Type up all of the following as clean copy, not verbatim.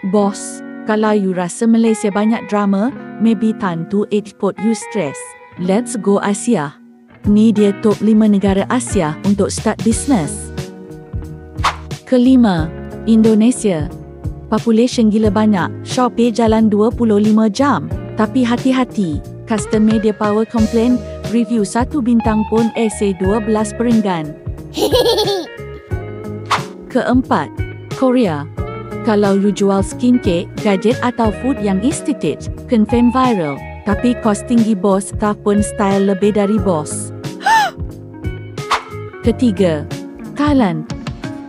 Boss, kalau you rasa Malaysia banyak drama, maybe time to export you stress. Let's go Asia. Ni dia top 5 negara Asia untuk start business. Kelima, Indonesia. Population gila banyak, Shopee jalan 25 jam. Tapi hati-hati, custom media power complain, review 1 bintang pun essay 12 perenggan. Keempat, Korea. Kalau you jual skincare, gadget atau food yang estetik, confirm viral. Tapi kos tinggi bos, staff pun style lebih dari bos. Ketiga, Thailand.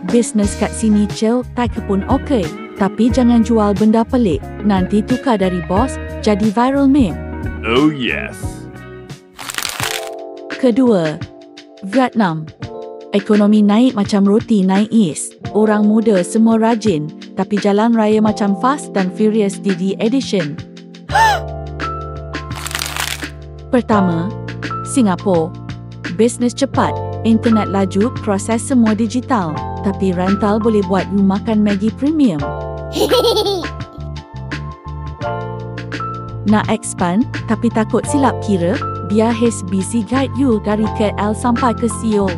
Business kat sini chill, tak pun okey. Tapi jangan jual benda pelik, nanti tukar dari bos, jadi viral meme. Oh yes. Kedua, Vietnam. Ekonomi naik macam roti naik is. Orang muda semua rajin, tapi jalan raya macam Fast dan Furious DD Edition. Pertama, Singapura. Bisnes cepat, internet laju, proses semua digital. Tapi rental boleh buat you makan Maggi premium. Nak expand, tapi takut silap kira? Biar HSBC guide you dari KL sampai ke Seoul.